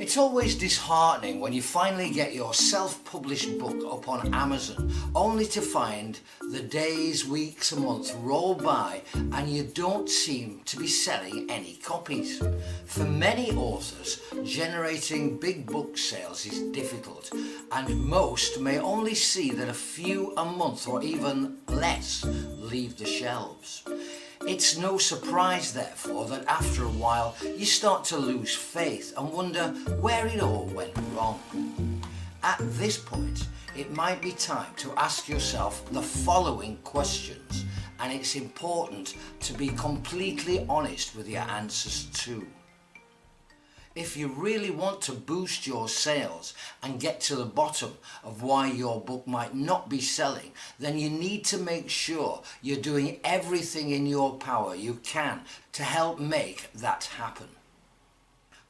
It's always disheartening when you finally get your self-published book up on Amazon, only to find the days, weeks and months roll by and you don't seem to be selling any copies. For many authors, generating big book sales is difficult, and most may only see that a few a month or even less leave the shelves. It's no surprise, therefore, that after a while you start to lose faith and wonder where it all went wrong. At this point, it might be time to ask yourself the following questions, and it's important to be completely honest with your answers too. If you really want to boost your sales and get to the bottom of why your book might not be selling, then you need to make sure you're doing everything in your power you can to help make that happen.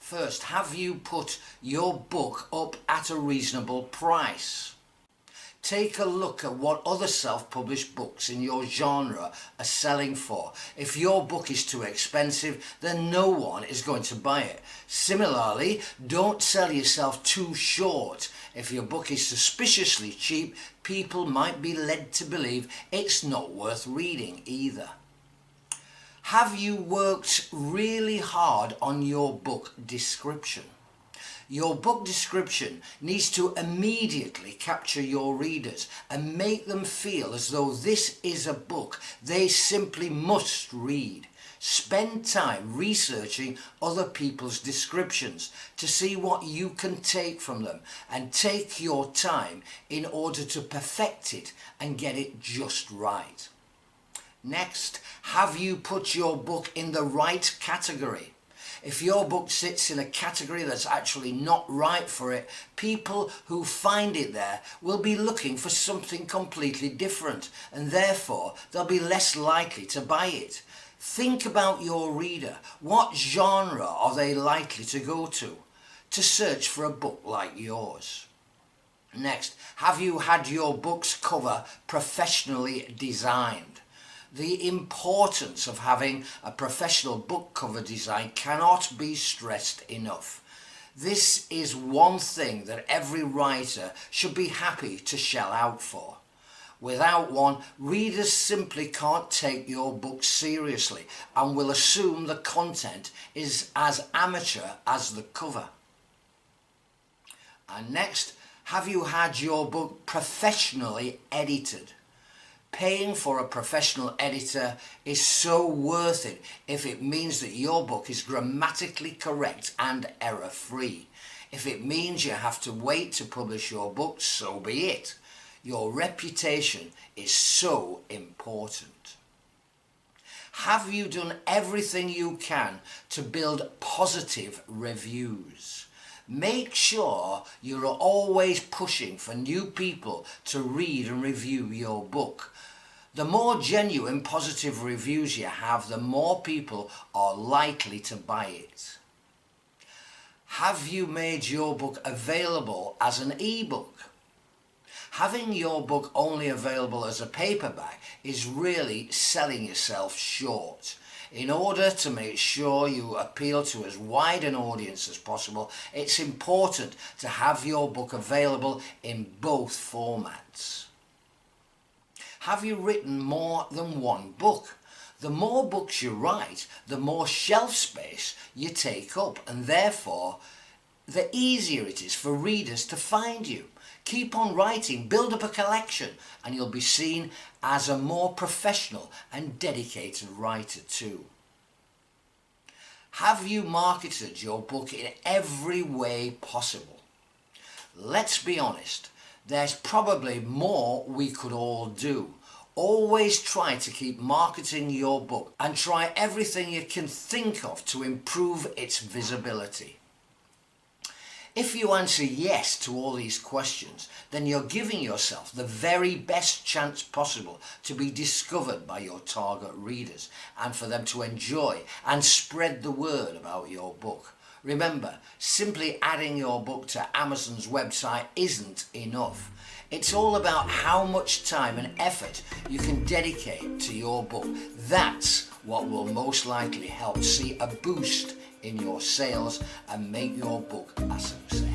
First, have you put your book up at a reasonable price? Take a look at what other self-published books in your genre are selling for. If your book is too expensive, then no one is going to buy it. Similarly, don't sell yourself too short. If your book is suspiciously cheap, people might be led to believe it's not worth reading either. Have you worked really hard on your book description? Your book description needs to immediately capture your readers and make them feel as though this is a book they simply must read. Spend time researching other people's descriptions to see what you can take from them, and take your time in order to perfect it and get it just right. Next, have you put your book in the right category? If your book sits in a category that's actually not right for it, people who find it there will be looking for something completely different, and therefore they'll be less likely to buy it. Think about your reader. What genre are they likely to go to search for a book like yours? Next, have you had your book's cover professionally designed? The importance of having a professional book cover design cannot be stressed enough. This is one thing that every writer should be happy to shell out for. Without one, readers simply can't take your book seriously and will assume the content is as amateur as the cover. And next, have you had your book professionally edited? Paying for a professional editor is so worth it if it means that your book is grammatically correct and error-free. If it means you have to wait to publish your book, so be it. Your reputation is so important. Have you done everything you can to build positive reviews? Make sure you're always pushing for new people to read and review your book. The more genuine positive reviews you have, the more people are likely to buy it. Have you made your book available as an ebook? Having your book only available as a paperback is really selling yourself short. In order to make sure you appeal to as wide an audience as possible, it's important to have your book available in both formats. Have you written more than one book? The more books you write, the more shelf space you take up, and therefore the easier it is for readers to find you. Keep on writing, build up a collection, and you'll be seen as a more professional and dedicated writer too. Have you marketed your book in every way possible? Let's be honest, there's probably more we could all do. Always try to keep marketing your book and try everything you can think of to improve its visibility. If you answer yes to all these questions, then you're giving yourself the very best chance possible to be discovered by your target readers and for them to enjoy and spread the word about your book. Remember, simply adding your book to Amazon's website isn't enough. It's all about how much time and effort you can dedicate to your book. That's what will most likely help see a boost in your sales and make your book a success.